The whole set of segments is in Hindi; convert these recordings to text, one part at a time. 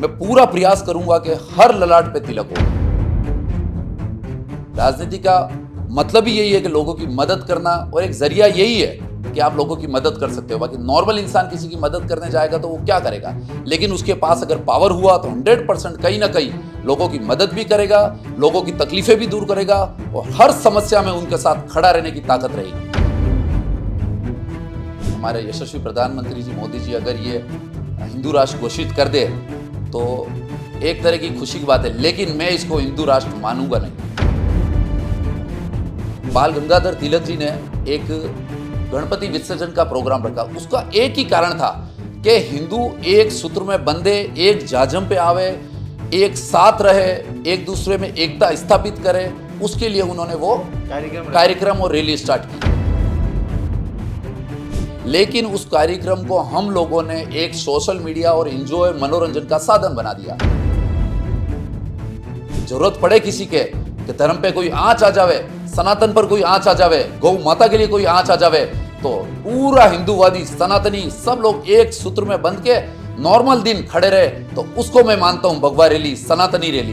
मैं पूरा प्रयास करूंगा कि हर ललाट पे तिलक हो। राजनीति का मतलब ही यही है कि लोगों की मदद करना, और एक जरिया यही है कि आप लोगों की मदद कर सकते हो। बाकी नॉर्मल इंसान किसी की मदद करने जाएगा तो वो क्या करेगा, लेकिन उसके पास अगर पावर हुआ तो 100% कहीं ना कहीं लोगों की मदद भी करेगा, लोगों की तकलीफें भी दूर करेगा, और हर समस्या में उनके साथ खड़ा रहने की ताकत रहेगी। हमारे यशस्वी प्रधानमंत्री जी मोदी जी अगर ये हिंदू राष्ट्र घोषित कर दे तो एक तरह की खुशी की बात है, लेकिन मैं इसको हिंदू राष्ट्र मानूंगा नहीं। बाल गंगाधर तिलक जी ने एक गणपति विसर्जन का प्रोग्राम रखा। उसका एक ही कारण था कि हिंदू एक सूत्र में बंधे, एक जाजम पे आवे, एक साथ रहे, एक दूसरे में एकता स्थापित करे। उसके लिए उन्होंने वो कार्यक्रम और रैली स्टार्ट की। लेकिन उस कार्यक्रम को हम लोगों ने एक सोशल मीडिया और एंजॉय मनोरंजन का साधन बना दिया। जरूरत पड़े किसी के कि धर्म पे कोई आंच आ जावे, सनातन पर कोई आंच आ जावे, गौ माता के लिए कोई आंच आ जावे, तो पूरा हिंदूवादी सनातनी सब लोग एक सूत्र में बंध के नॉर्मल दिन खड़े रहे, तो उसको मैं मानता हूं भगवा रैली, सनातनी रैली।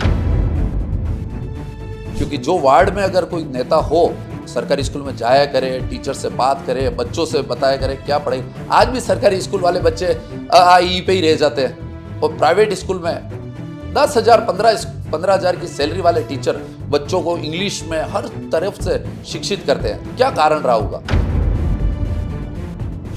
क्योंकि जो वार्ड में अगर कोई नेता हो, सरकारी स्कूल में जाया करे, टीचर से बात करे, बच्चों से बताया करे क्या पढ़े। आज भी सरकारी स्कूल वाले बच्चे अ ई पे ही रह जाते हैं, और प्राइवेट स्कूल में 10,000 15,000 की सैलरी वाले टीचर बच्चों को इंग्लिश में हर तरफ से शिक्षित करते हैं। क्या कारण रहा होगा?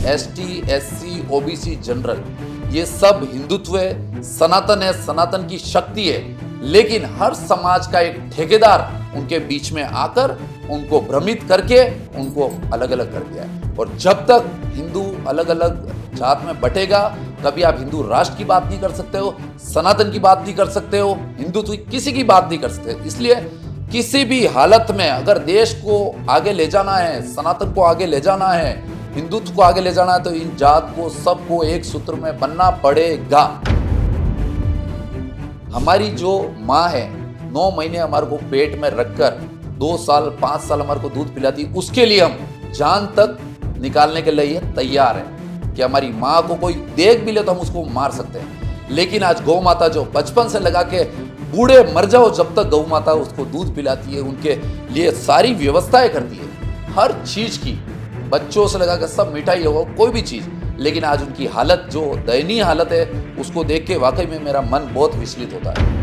एसटी, एससी, ओबीसी, जनरल, ये सब हिंदुत्व है, सनातन है, सनातन की शक्ति है, लेकिन हर समाज का एक ठेकेदार उनके बीच में आकर उनको भ्रमित करके उनको अलग अलग कर दिया है। और जब तक हिंदू अलग अलग जात में बटेगा, कभी आप हिंदू राष्ट्र की बात नहीं कर सकते हो, सनातन की बात नहीं कर सकते हो, हिंदुत्व किसी की बात नहीं कर सकते। इसलिए किसी भी हालत में अगर देश को आगे ले जाना है, सनातन को आगे ले जाना है, हिंदुत्व को आगे ले जाना है, तो इन जात को सबको एक सूत्र में बनना पड़ेगा। हमारी जो माँ है 9 महीने हमारे को पेट में रखकर 2 साल 5 साल हमारे को दूध पिलाती, उसके लिए हम जान तक निकालने के लिए तैयार है कि हमारी माँ को कोई देख भी ले तो हम उसको मार सकते हैं। लेकिन आज गौ माता जो बचपन से लगा के बूढ़े मर जाओ जब तक गौ माता उसको दूध पिलाती है, उनके लिए सारी व्यवस्थाएं करती है हर चीज की, बच्चों से लगा कर सब मिठाई हो कोई भी चीज। लेकिन आज उनकी हालत जो दयनीय हालत है, उसको देख के वाकई में मेरा मन बहुत विचलित होता है।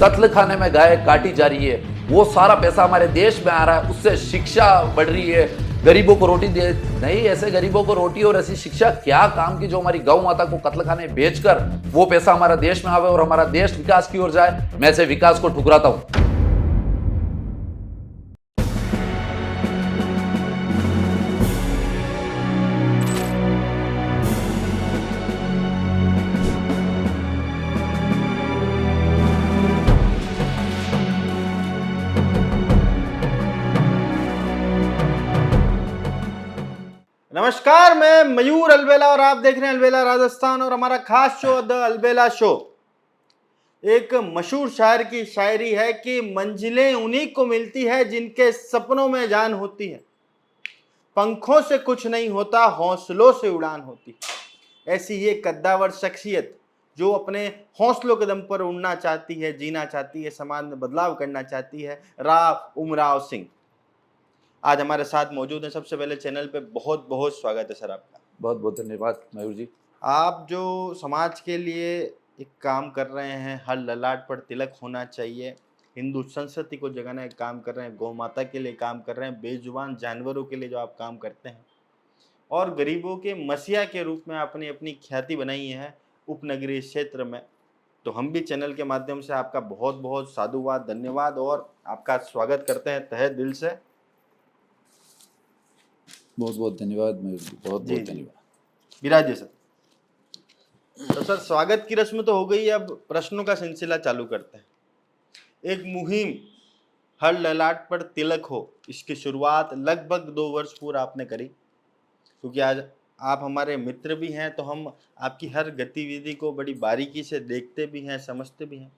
कत्ल खाने में गाय काटी जा रही है, वो सारा पैसा हमारे देश में आ रहा है, उससे शिक्षा बढ़ रही है, गरीबों को रोटी दे नहीं। ऐसे गरीबों को रोटी और ऐसी शिक्षा क्या काम की जो हमारी गौ माता को कत्ल खाने बेचकर वो पैसा हमारा देश में आवे और हमारा देश विकास की ओर जाए। मैं ऐसे विकास को ठुकराता हूं। नमस्कार, मैं मयूर अलबेला और आप देख रहे हैं अलबेला राजस्थान और हमारा खास शो द अलबेला शो। एक मशहूर शायर की शायरी है कि मंजिलें उन्हीं को मिलती है जिनके सपनों में जान होती है, पंखों से कुछ नहीं होता, हौसलों से उड़ान होती है। ऐसी ये कद्दावर शख्सियत जो अपने हौसलों के दम पर उड़ना चाहती है, जीना चाहती है, समाज में बदलाव करना चाहती है, राव उमराव सिंह आज हमारे साथ मौजूद है। सबसे पहले चैनल पे बहुत बहुत स्वागत है सर आपका। बहुत बहुत धन्यवाद मयूर जी। आप जो समाज के लिए एक काम कर रहे हैं, हर ललाट पर तिलक होना चाहिए, हिंदू संस्कृति को जगाने का काम कर रहे हैं, गौ माता के लिए काम कर रहे हैं, बेजुबान जानवरों के लिए जो आप काम करते हैं, और गरीबों के मसीहा के रूप में आपने अपनी ख्याति बनाई है उपनगरीय क्षेत्र में। तो हम भी चैनल के माध्यम से आपका बहुत बहुत साधुवाद, धन्यवाद और आपका स्वागत करते हैं तहे दिल से। बहुत बहुत धन्यवाद मयूर जी, बहुत बहुत धन्यवाद। विराज सर। तो सर, स्वागत की रस्म तो हो गई, अब प्रश्नों का सिलसिला चालू करते हैं। एक मुहिम हर ललाट पर तिलक हो, इसकी शुरुआत लगभग 2 वर्ष पूर्व आपने करी, क्योंकि आज आप हमारे मित्र भी हैं तो हम आपकी हर गतिविधि को बड़ी बारीकी से देखते भी हैं, समझते भी हैं।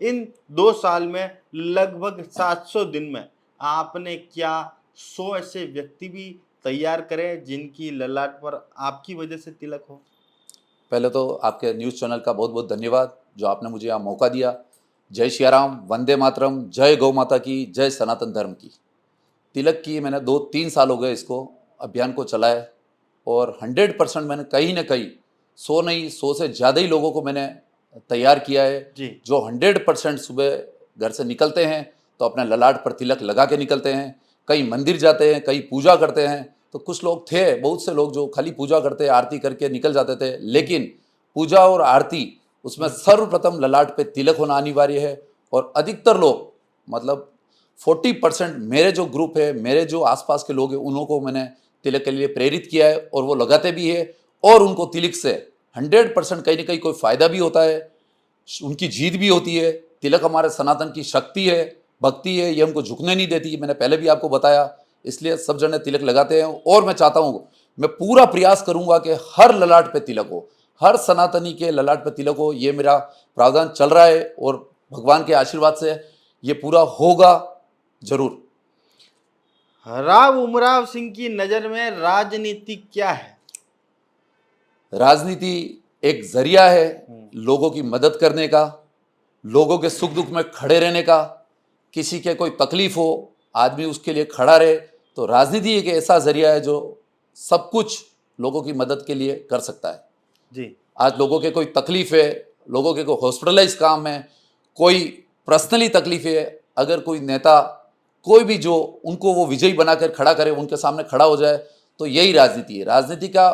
इन 2 साल में लगभग 700 दिन में आपने क्या 100 ऐसे व्यक्ति भी तैयार करें जिनकी ललाट पर आपकी वजह से तिलक हो? पहले तो आपके न्यूज़ चैनल का बहुत बहुत धन्यवाद जो आपने मुझे यहाँ मौका दिया। जय श्री राम, वंदे मातरम, जय गौ माता की, जय सनातन धर्म की। तिलक की मैंने 2-3 साल हो गए इसको अभियान को चलाए और 100% मैंने कहीं ना कहीं 100 नहीं 100 से ज़्यादा ही लोगों को मैंने तैयार किया है जी। जो 100% सुबह घर से निकलते हैं तो अपने ललाट पर तिलक लगा के निकलते हैं, कई मंदिर जाते हैं, कई पूजा करते हैं। तो कुछ लोग थे, बहुत से लोग जो खाली पूजा करते आरती करके निकल जाते थे, लेकिन पूजा और आरती उसमें सर्वप्रथम ललाट पे तिलक होना अनिवार्य है। और अधिकतर लोग मतलब 40% मेरे जो ग्रुप है, मेरे जो आसपास के लोग हैं, उन्हों को मैंने तिलक के लिए प्रेरित किया है और वो लगाते भी है और उनको तिलक से 100% कहीं ना कहीं कोई फायदा भी होता है, उनकी जीत भी होती है। तिलक हमारे सनातन की शक्ति है, भक्ति है, ये हमको झुकने नहीं देती। मैंने पहले भी आपको बताया, इसलिए सब जने तिलक लगाते हैं और मैं चाहता हूँ, मैं पूरा प्रयास करूंगा कि हर ललाट पे तिलक हो, हर सनातनी के ललाट पे तिलक हो। ये मेरा प्रावधान चल रहा है और भगवान के आशीर्वाद से ये पूरा होगा जरूर। राव उमराव सिंह की नजर में राजनीति क्या है? राजनीति एक जरिया है लोगों की मदद करने का, लोगों के सुख दुख में खड़े रहने का। किसी के कोई तकलीफ हो, आदमी उसके लिए खड़ा रहे। तो राजनीति एक ऐसा जरिया है जो सब कुछ लोगों की मदद के लिए कर सकता है। जी। आज लोगों के कोई तकलीफ है, लोगों के कोई हॉस्पिटलाइज काम है, कोई पर्सनली तकलीफ है, अगर कोई नेता कोई भी जो उनको वो विजयी बनाकर खड़ा करे, उनके सामने खड़ा हो जाए, तो यही राजनीति है। राजनीति का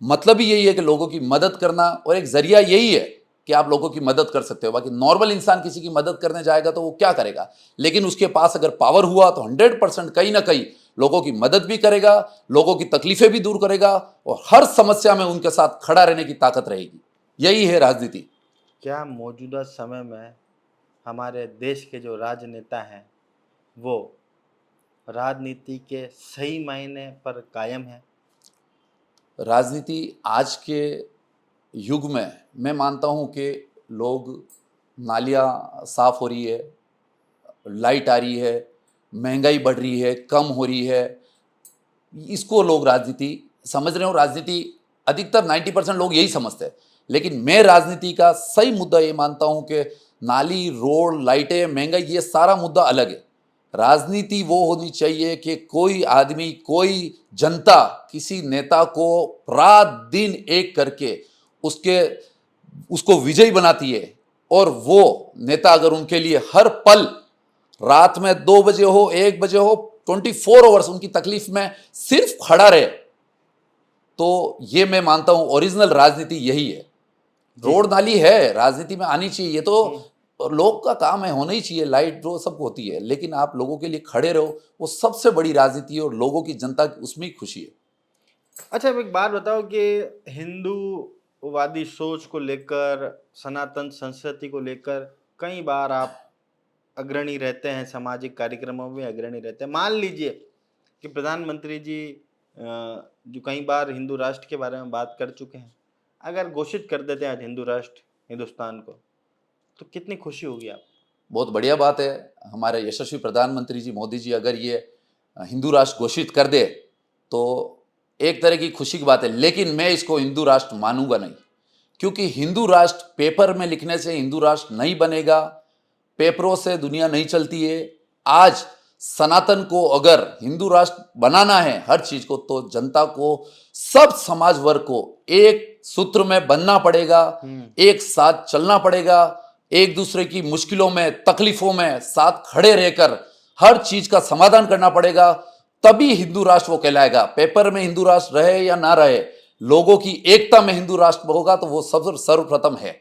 मतलब ही यही है कि लोगों की मदद करना, और एक जरिया यही है कि आप लोगों की मदद कर सकते हो। बाकी नॉर्मल इंसान किसी की मदद करने जाएगा तो वो क्या करेगा, लेकिन उसके पास अगर पावर हुआ तो 100% कहीं ना कहीं लोगों की मदद भी करेगा, लोगों की तकलीफें भी दूर करेगा और हर समस्या में उनके साथ खड़ा रहने की ताकत रहेगी। यही है राजनीति। क्या मौजूदा समय में हमारे देश के जो राजनेता हैं वो राजनीति के सही मायने पर कायम है? राजनीति आज के युग में मैं मानता हूं कि लोग, नालियां साफ हो रही है, लाइट आ रही है, महंगाई बढ़ रही है, कम हो रही है, इसको लोग राजनीति समझ रहे हो। राजनीति अधिकतर 90% लोग यही समझते हैं, लेकिन मैं राजनीति का सही मुद्दा ये मानता हूं कि नाली, रोड, लाइटें, महंगाई, ये सारा मुद्दा अलग है। राजनीति वो होनी चाहिए कि कोई आदमी, कोई जनता किसी नेता को रात दिन एक करके उसको विजयी बनाती है, और वो नेता अगर उनके लिए हर पल, रात में 2 बजे हो, 1 बजे हो, 24 आवर्स उनकी तकलीफ में सिर्फ खड़ा रहे, तो ये मैं मानता हूं ओरिजिनल राजनीति यही है। रोड नाली है, राजनीति में आनी चाहिए, ये तो लोग का काम है, होना ही चाहिए। लाइट जो सब होती है, लेकिन आप लोगों के लिए खड़े रहो, वो सबसे बड़ी राजनीति है और लोगों की, जनता की उसमें ही खुशी है। अच्छा, अब एक बात बताओ कि हिंदूवादी सोच को लेकर, सनातन संस्कृति को लेकर कई बार आप अग्रणी रहते हैं, सामाजिक कार्यक्रमों में अग्रणी रहते हैं। मान लीजिए कि प्रधानमंत्री जी जो कई बार हिंदू राष्ट्र के बारे में बात कर चुके हैं, अगर घोषित कर देते हैं आज हिंदू राष्ट्र हिंदुस्तान को, तो कितनी खुशी होगी आप? बहुत बढ़िया बात है। हमारे यशस्वी प्रधानमंत्री जी मोदी जी अगर ये हिंदू राष्ट्र घोषित कर दे तो एक तरह की खुशी की बात है, लेकिन मैं इसको हिंदू राष्ट्र मानूंगा नहीं, क्योंकि हिंदू राष्ट्र पेपर में लिखने से हिंदू राष्ट्र नहीं बनेगा, पेपरों से दुनिया नहीं चलती है। आज सनातन को अगर हिंदू राष्ट्र बनाना है हर चीज को, तो जनता को, सब समाज वर्ग को एक सूत्र में बनना पड़ेगा, एक साथ चलना पड़ेगा, एक दूसरे की मुश्किलों में, तकलीफों में साथ खड़े रहकर हर चीज का समाधान करना पड़ेगा, तभी हिंदू राष्ट्र वो कहलाएगा। पेपर में हिंदू राष्ट्र रहे या ना रहे, लोगों की एकता में हिंदू राष्ट्र होगा तो वो सब सर्वप्रथम है।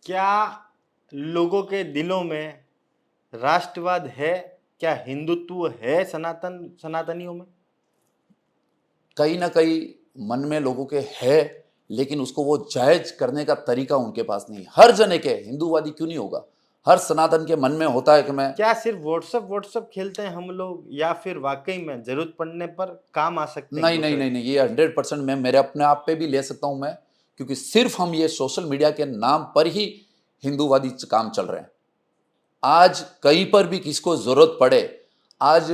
क्या लोगों के दिलों में राष्ट्रवाद है? क्या हिंदुत्व है सनातनियों में? कहीं ना कहीं मन में लोगों के है, लेकिन उसको वो जायज करने का तरीका उनके पास नहीं। हर जने के, हिंदूवादी क्यों नहीं होगा, हर सनातन के मन में होता है कि मैं, क्या सिर्फ व्हाट्सएप खेलते हैं हम लोग, या फिर वाकई में जरूरत पड़ने पर काम आ सकते हैं? नहीं नहीं नहीं नहीं, ये 100% मैं मेरे अपने आप पे भी ले सकता हूं मैं, क्योंकि सिर्फ हम ये सोशल मीडिया के नाम पर ही हिंदूवादी काम चल रहे हैं। आज कहीं पर भी किसको जरूरत पड़े, आज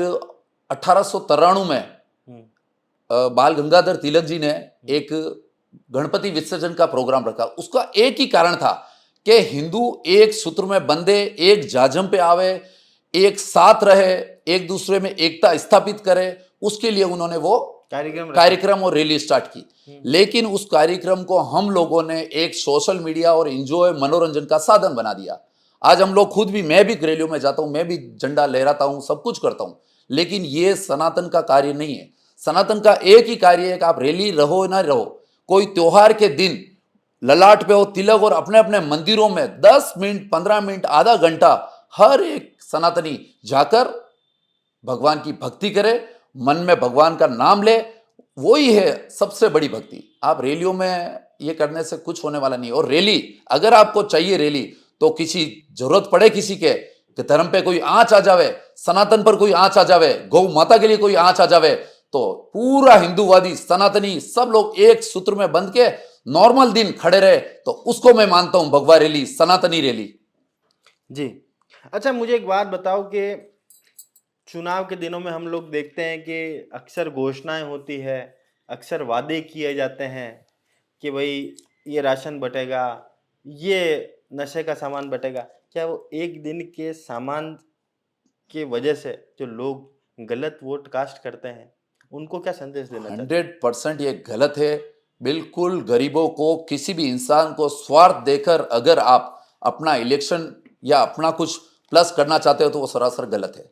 1893 में बाल गंगाधर तिलक जी ने एक गणपति विसर्जन का प्रोग्राम रखा। उसका एक ही कारण था कि हिंदू एक सूत्र में बंधे, एक जाजम पे आवे, एक साथ रहे, एक दूसरे में एकता स्थापित करे। उसके लिए उन्होंने वो कार्यक्रम और रैली स्टार्ट की। लेकिन उस कार्यक्रम को हम लोगों ने एक सोशल मीडिया और एंजॉय मनोरंजन का साधन बना दिया। आज हम लोग खुद भी, मैं भी रैलियों में जाता हूं, मैं भी झंडा लहराता हूं, सब कुछ करता हूं, लेकिन ये सनातन का कार्य नहीं है। सनातन का एक ही कार्य है कि आप रैली रहो ना रहो, कोई त्योहार के दिन ललाट पे हो तिलक और अपने अपने मंदिरों में 10 मिनट, 15 मिनट, आधा घंटा हर एक सनातनी जाकर भगवान की भक्ति करे, मन में भगवान का नाम ले, वही है सबसे बड़ी भक्ति। आप रैलियों में ये करने से कुछ होने वाला नहीं। और रैली, अगर आपको चाहिए रैली, तो किसी जरूरत पड़े किसी के कि धर्म पे कोई आंच आ जावे, सनातन पर कोई आंच आ जावे, गौ माता के लिए कोई आंच आ जावे, तो पूरा हिंदूवादी सनातनी सब लोग एक सूत्र में बंध के नॉर्मल दिन खड़े रहे, तो उसको मैं मानता हूं भगवा रैली, सनातनी रैली। जी। अच्छा, मुझे एक बात बताओ कि चुनाव के दिनों में हम लोग देखते हैं कि अक्सर घोषणाएं होती है, अक्सर वादे किए जाते हैं कि भाई ये राशन बटेगा, ये नशे का सामान बटेगा। क्या वो एक दिन के सामान की वजह से जो लोग गलत वोट कास्ट करते हैं, उनको क्या संदेश देना चाहते हैं? 100% ये गलत है। बिल्कुल गरीबों को, किसी भी इंसान को स्वार्थ देकर अगर आप अपना इलेक्शन या अपना कुछ प्लस करना चाहते हो तो वो सरासर गलत है।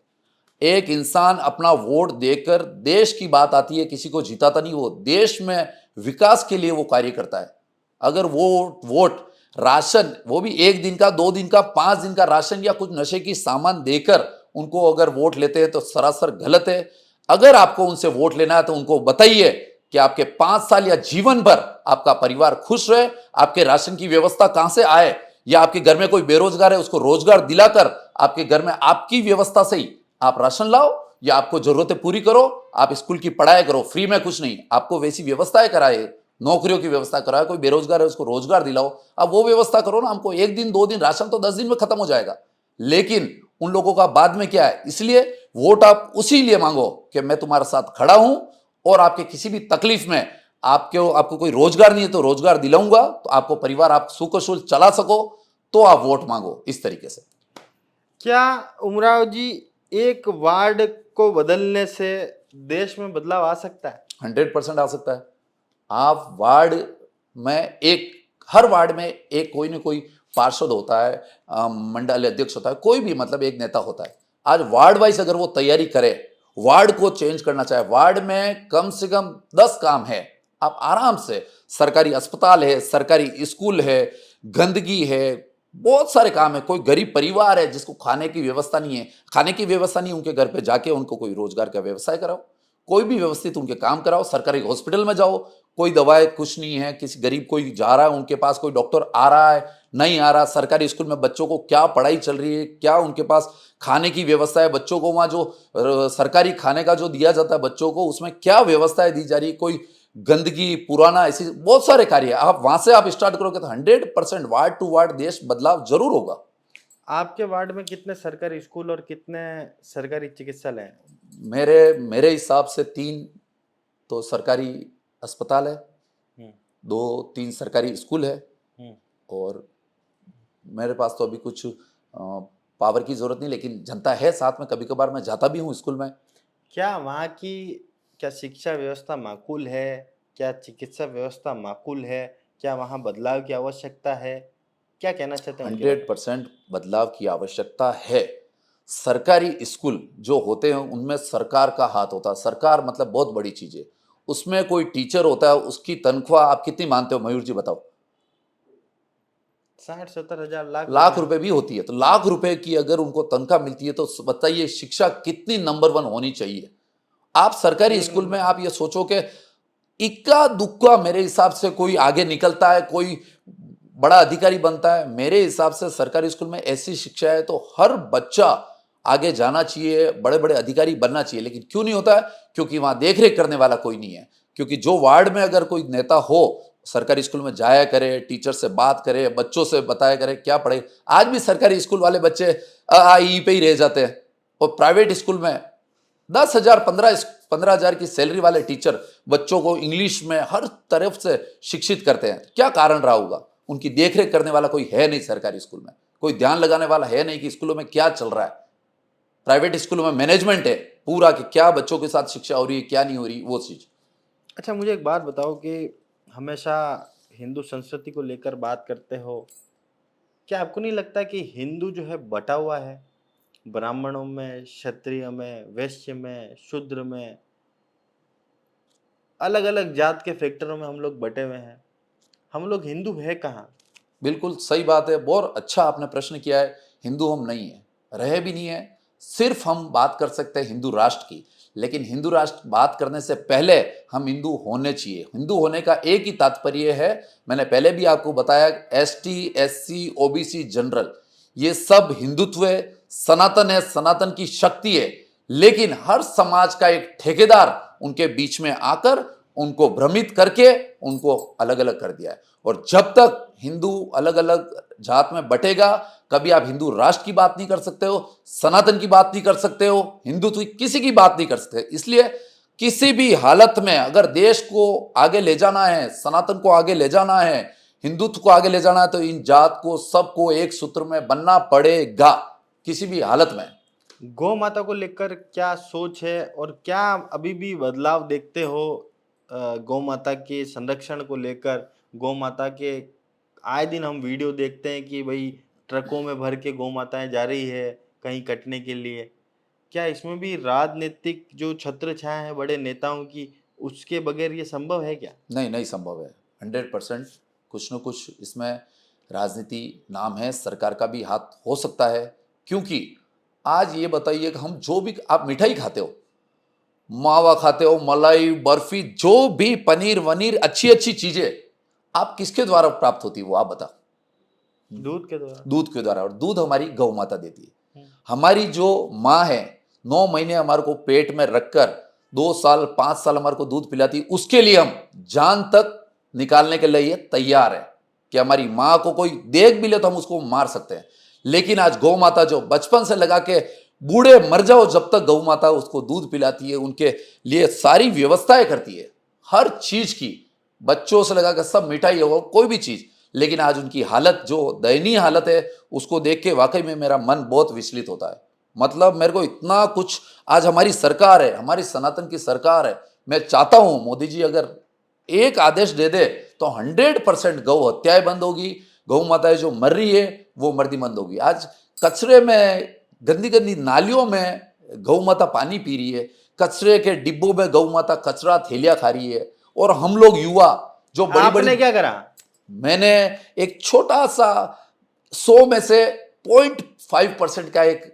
एक इंसान अपना वोट देकर, देश की बात आती है, किसी को जिताता नहीं, वो देश में विकास के लिए वो कार्य करता है। अगर वो वोट राशन, वो भी 1 दिन का, 2 दिन का, 5 दिन का राशन या कुछ नशे की सामान देकर उनको अगर वोट लेते हैं तो सरासर गलत है। अगर आपको उनसे वोट लेना है तो उनको बताइए कि आपके 5 साल या जीवन भर आपका परिवार खुश रहे, आपके राशन की व्यवस्था कहां से आए, या आपके घर में कोई बेरोजगार है उसको रोजगार दिलाकर आपके घर में आपकी व्यवस्था से ही आप राशन लाओ, या आपको जरूरतें पूरी करो, आप स्कूल की पढ़ाई करो, फ्री में कुछ नहीं, आपको वैसी व्यवस्थाएं कराए, नौकरियों की व्यवस्था कराए, कोई बेरोजगार है उसको रोजगार दिलाओ, आप वो व्यवस्था करो ना। हमको 1 दिन 2 दिन राशन तो 10 दिन में खत्म हो जाएगा, लेकिन उन लोगों का बाद में क्या है। इसलिए वोट आप उसी लिए मांगो कि मैं तुम्हारे साथ खड़ा हूं और आपके किसी भी तकलीफ में आपको कोई रोजगार नहीं है तो रोजगार दिलाऊंगा, तो आपको परिवार आप सुखशुल चला सको, तो आप वोट मांगो इस तरीके से। क्या उमराव जी, एक वार्ड को बदलने से देश में बदलाव आ सकता है? 100% आ सकता है। आप वार्ड में हर वार्ड में एक कोई ना कोई पार्षद होता है, मंडल अध्यक्ष होता है, कोई भी मतलब एक नेता होता है। आज वार्ड वाइज अगर वो तैयारी करे, वार्ड को चेंज करना चाहे, वार्ड में कम से कम 10 काम है, आप आराम से, सरकारी अस्पताल है, सरकारी स्कूल है, गंदगी है, बहुत सारे काम है। कोई गरीब परिवार है जिसको खाने की व्यवस्था नहीं है, उनके घर पे जाके उनको कोई रोजगार का व्यवसाय कराओ, कोई भी व्यवस्थित उनके काम कराओ। सरकारी हॉस्पिटल में जाओ, कोई दवाएं कुछ नहीं है, किसी गरीब कोई जा रहा है उनके पास, कोई डॉक्टर आ रहा है नहीं आ रहा, सरकारी स्कूल में बच्चों को क्या पढ़ाई चल रही है, क्या उनके पास खाने की व्यवस्था है, बच्चों को वहाँ जो सरकारी खाने का जो दिया जाता है बच्चों को, उसमें क्या व्यवस्थाएं दी जा रही है, कोई गंदगी पुराना, ऐसी बहुत सारे कार्य है। आप वहां से आप स्टार्ट करोगे तो 100% वार्ड टू वार्ड देश बदलाव जरूर होगा। आपके वार्ड में कितने सरकारी स्कूल और कितने सरकारी चिकित्सालय हैं? मेरे हिसाब से 3 तो सरकारी अस्पताल है, 2-3 सरकारी स्कूल है, और मेरे पास तो अभी कुछ पावर की जरूरत नहीं, लेकिन जनता है साथ में, कभी कभार मैं जाता भी हूँ स्कूल में। क्या वहाँ की शिक्षा व्यवस्था माकूल है? क्या चिकित्सा व्यवस्था माकूल है? क्या वहाँ बदलाव की आवश्यकता है? क्या कहना चाहते हैं? 100% बदलाव की आवश्यकता है। सरकारी स्कूल जो होते हैं उनमें सरकार का हाथ होता है। सरकार मतलब बहुत बड़ी चीज है। उसमें कोई टीचर होता है, उसकी तनख्वाह आप कितनी मानते हो मयूर जी, बताओ? 60-70 हजार लाख रुपए भी होती है। तो लाख रुपए की अगर उनको तनख्वाह मिलती है तो बताइए शिक्षा कितनी नंबर 1 होनी चाहिए। आप सरकारी स्कूल में आप ये सोचो कि इक्का दुक्का मेरे हिसाब से कोई आगे निकलता है, कोई बड़ा अधिकारी बनता है। मेरे हिसाब से सरकारी स्कूल में ऐसी शिक्षा है तो हर बच्चा आगे जाना चाहिए, बड़े बड़े अधिकारी बनना चाहिए। लेकिन क्यों नहीं होता है? क्योंकि वहां देख रेख करने वाला कोई नहीं है। क्योंकि जो वार्ड में अगर कोई नेता हो, सरकारी स्कूल में जाया करे, टीचर से बात करे, बच्चों से बताया करे क्या पढ़े। आज भी सरकारी स्कूल वाले बच्चे आ ई पे ही रह जाते हैं, और प्राइवेट स्कूल में 10,000 15,000 की सैलरी वाले टीचर बच्चों को इंग्लिश में हर तरफ से शिक्षित करते हैं। क्या कारण रहा होगा? उनकी देखरेख करने वाला कोई है नहीं सरकारी स्कूल में, कोई ध्यान लगाने वाला है नहीं कि स्कूलों में क्या चल रहा है। प्राइवेट स्कूलों में मैनेजमेंट है पूरा कि क्या बच्चों के साथ शिक्षा हो रही है, क्या नहीं हो रही, वो चीज। अच्छा, मुझे एक बात बताओ कि हमेशा हिंदू संस्कृति को लेकर बात करते हो, क्या आपको नहीं लगता कि हिंदू जो है बटा हुआ है? ब्राह्मणों में, क्षत्रिय में, वैश्य में, शूद्र में, अलग अलग जात के फैक्टरों में हम लोग बटे हुए हैं। हम लोग हिंदू है कहाँ? बिल्कुल सही बात है, बहुत अच्छा आपने प्रश्न किया है। हिंदू हम नहीं है, रहे भी नहीं है। सिर्फ हम बात कर सकते हैं हिंदू राष्ट्र की, लेकिन हिंदू राष्ट्र बात करने से पहले हम हिंदू होने चाहिए। हिंदू होने का एक ही तात्पर्य है, मैंने पहले भी आपको बताया, एसटी, एससी, ओबीसी, जनरल, ये सब हिंदुत्व है, सनातन है, सनातन की शक्ति है। लेकिन हर समाज का एक ठेकेदार उनके बीच में आकर उनको भ्रमित करके उनको अलग अलग कर दिया है। और जब तक हिंदू अलग अलग जात में बटेगा, कभी आप हिंदू राष्ट्र की बात नहीं कर सकते हो, सनातन की बात नहीं कर सकते हो, हिंदुत्व की किसी की बात नहीं कर सकते। इसलिए किसी भी हालत में अगर देश को आगे ले जाना है, सनातन को आगे ले जाना है, हिंदुत्व को आगे ले जाना है, तो इन जात को सबको एक सूत्र में बनना पड़ेगा किसी भी हालत में। गौ माता को लेकर क्या सोच है और क्या अभी भी बदलाव देखते हो गौ माता के संरक्षण को लेकर? गौ माता के आए दिन हम वीडियो देखते हैं कि भाई ट्रकों में भर के गौ माताएं जा रही है कहीं कटने के लिए। क्या इसमें भी राजनीतिक जो छत्र छाया है बड़े नेताओं की, उसके बगैर ये संभव है क्या? नहीं, नहीं संभव है। 100% कुछ न कुछ इसमें राजनीति नाम है, सरकार का भी हाथ हो सकता है। क्योंकि आज ये बताइए कि हम जो भी आप मिठाई खाते हो, मावा खाते हो, मलाई, बर्फी, जो भी पनीर वनीर, अच्छी अच्छी चीजें आप किसके द्वारा प्राप्त होती है वो आप बता? दूध के द्वारा। दूध के द्वारा। और दूध हमारी गौ माता देती है। हमारी जो माँ है 9 महीने हमारे को पेट में रखकर 2 साल 5 साल हमारे को दूध पिलाती है, उसके लिए हम जान तक निकालने के लिए तैयार है कि हमारी माँ को कोई देख भी ले तो हम उसको मार सकते हैं। लेकिन आज गौ माता जो बचपन से लगा के बूढ़े मर जाओ जब तक गौ माता उसको दूध पिलाती है, उनके लिए सारी व्यवस्थाएं करती है, हर चीज की, बच्चों से लगा कर सब मिठाई हो कोई भी चीज। लेकिन आज उनकी हालत जो दयनीय हालत है उसको देख के वाकई में मेरा मन बहुत विचलित होता है। मतलब मेरे को इतना कुछ, आज हमारी सरकार है, हमारी सनातन की सरकार है, मैं चाहता हूं मोदी जी अगर एक आदेश दे दे तो 100% गौ हत्याएं बंद होगी, गौ माताएं जो मर रही है वो मर्दी बंद होगी। आज कचरे में, गंदी गंदी नालियों में गौ माता पानी पी रही है, कचरे के डिब्बों में गौ माता कचरा थैलियां खा रही है। और हम लोग युवा जो बड़ी आपने बड़ी, क्या करा? मैंने एक छोटा सा 100 में से 0.5% का एक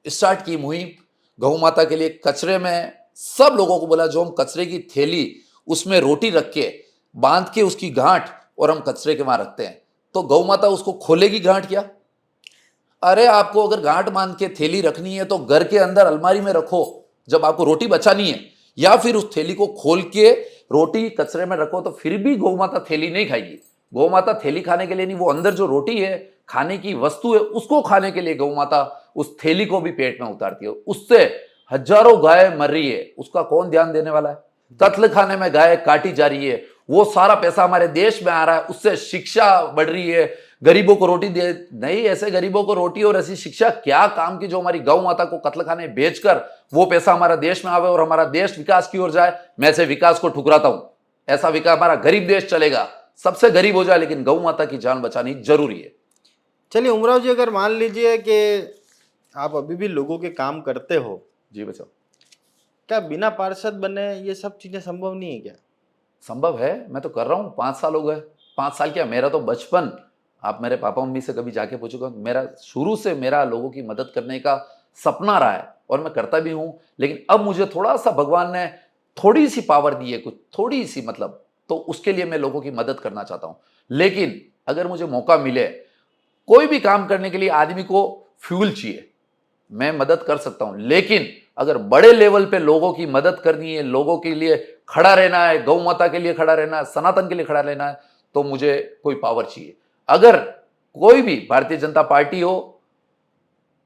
स्टार्ट की मुहिम गौ माता के लिए। कचरे में सब लोगों को बोला जो हम कचरे की थैली उसमें रोटी रख के बांध के उसकी गांठ और हम कचरे के वहां रखते हैं, तो गौ माता उसको खोलेगी गांठ क्या? अरे आपको अगर गांठ बांध के थैली रखनी है तो घर के अंदर अलमारी में रखो जब आपको रोटी बचानी है, या फिर उस थैली को खोल के रोटी कचरे में रखो, तो फिर भी गौ माता थैली नहीं खाएगी। गौ माता थैली खाने के लिए नहीं, वो अंदर जो रोटी है, खाने की वस्तु है, उसको खाने के लिए गौ माता उस थैली को भी पेट में उतारती है। उससे हजारों गाय मर रही है, उसका कौन ध्यान देने वाला है? कत्ल खाने में गाय काटी जा रही है, वो सारा पैसा हमारे देश में आ रहा है, उससे शिक्षा बढ़ रही है, गरीबों को रोटी दे नहीं। ऐसे गरीबों को रोटी और ऐसी शिक्षा क्या काम की जो हमारी गौ माता को कत्ल खाने बेचकर वो पैसा हमारा देश में आवे और हमारा देश विकास की ओर जाए। मैं ऐसे विकास को ठुकराता हूं। ऐसा विकास, हमारा गरीब देश चलेगा, सबसे गरीब हो जाए, लेकिन गौ माता की जान बचानी जरूरी है। चलिए उमराव जी, अगर मान लीजिए कि आप अभी भी लोगों के काम करते हो, जी बचाओ। क्या बिना पार्षद बने ये सब चीजें संभव नहीं है क्या? संभव है, मैं तो कर रहा हूं। 5 साल हो गए। 5 साल क्या, मेरा तो बचपन, आप मेरे पापा मम्मी से कभी जाके पूछोगे, मेरा शुरू से मेरा लोगों की मदद करने का सपना रहा है और मैं करता भी हूं। लेकिन अब मुझे थोड़ा सा भगवान ने थोड़ी सी पावर दी है, कुछ थोड़ी सी, मतलब, तो उसके लिए मैं लोगों की मदद करना चाहता हूं। लेकिन अगर मुझे मौका मिले, कोई भी काम करने के लिए आदमी को फ्यूल चाहिए, मैं मदद कर सकता हूं। लेकिन अगर बड़े लेवल पे लोगों की मदद करनी है, लोगों के लिए खड़ा रहना है, गौ माता के लिए खड़ा रहना है, सनातन के लिए खड़ा रहना है, तो मुझे कोई पावर चाहिए। अगर कोई भी भारतीय जनता पार्टी हो,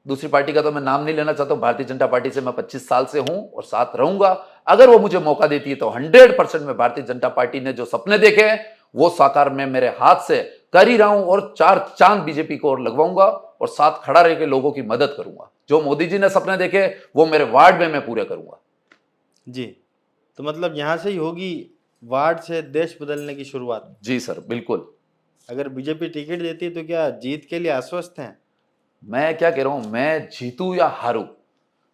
दूसरी पार्टी का तो मैं नाम नहीं लेना चाहता हूं। भारतीय जनता पार्टी से मैं 25 साल से हूं और साथ रहूंगा। अगर वो मुझे मौका देती है तो 100% में भारतीय जनता पार्टी ने जो सपने देखे हैं वो साकार मैं मेरे हाथ से कर ही रहा हूं और 4 चांद बीजेपी को और लगवाऊंगा और साथ खड़ा रह के लोगों की मदद करूंगा। जो मोदी जी ने सपने देखे वो मेरे वार्ड में मैं पूरे करूंगा। जी, तो मतलब यहाँ से ही होगी वार्ड से देश बदलने की शुरुआत। जी सर, बिल्कुल। अगर बीजेपी टिकट देती है तो क्या जीत के लिए आश्वस्त हैं? मैं क्या कह रहा हूं, मैं जीतूं या हारूं,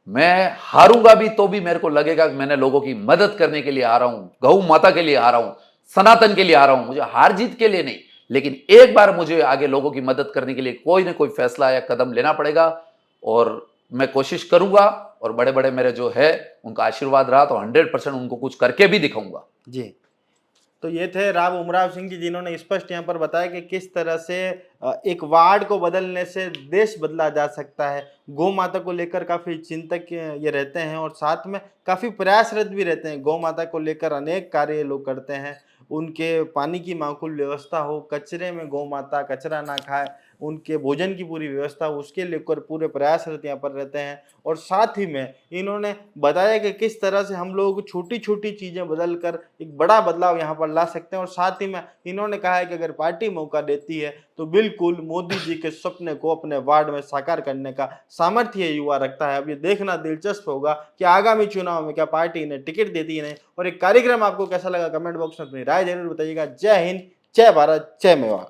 मैं हारूंगा भी तो भी मेरे को लगेगा कि मैंने लोगों की मदद करने के लिए आ रहा हूं, गौ माता के लिए आ रहा हूं, सनातन के लिए आ रहा हूं। मुझे हार जीत के लिए नहीं, लेकिन एक बार मुझे आगे लोगों की मदद करने के लिए कोई ना कोई फैसला या कदम लेना पड़ेगा और मैं कोशिश करूंगा। और बड़े बड़े मेरे जो है उनका आशीर्वाद रहा तो 100% उनको कुछ करके भी दिखाऊंगा। जी, तो ये थे राव उमराव सिंह जी, जिन्होंने स्पष्ट यहाँ पर बताया कि किस तरह से एक वार्ड को बदलने से देश बदला जा सकता है। गौ माता को लेकर काफ़ी चिंतक ये रहते हैं और साथ में काफ़ी प्रयासरत भी रहते हैं। गौ माता को लेकर अनेक कार्य ये लोग करते हैं। उनके पानी की माकूल व्यवस्था हो, कचरे में गौ माता कचरा ना खाए, उनके भोजन की पूरी व्यवस्था हो, उसके लेकर पूरे प्रयासरत यहाँ पर रहते हैं। और साथ ही में इन्होंने बताया कि किस तरह से हम लोग छोटी छोटी चीज़ें बदल कर एक बड़ा बदलाव यहाँ पर ला सकते हैं। और साथ ही में इन्होंने कहा है कि अगर पार्टी मौका देती है तो बिल्कुल मोदी जी के सपने को अपने वार्ड में साकार करने का सामर्थ्य ये युवा रखता है। अब ये देखना दिलचस्प होगा कि आगामी चुनाव में क्या पार्टी इन्हें टिकट देती है नहीं। और एक कार्यक्रम आपको कैसा लगा कमेंट बॉक्स में अपनी राय जरूर बताइएगा। जय हिंद, जय भारत, जय मेवाड़।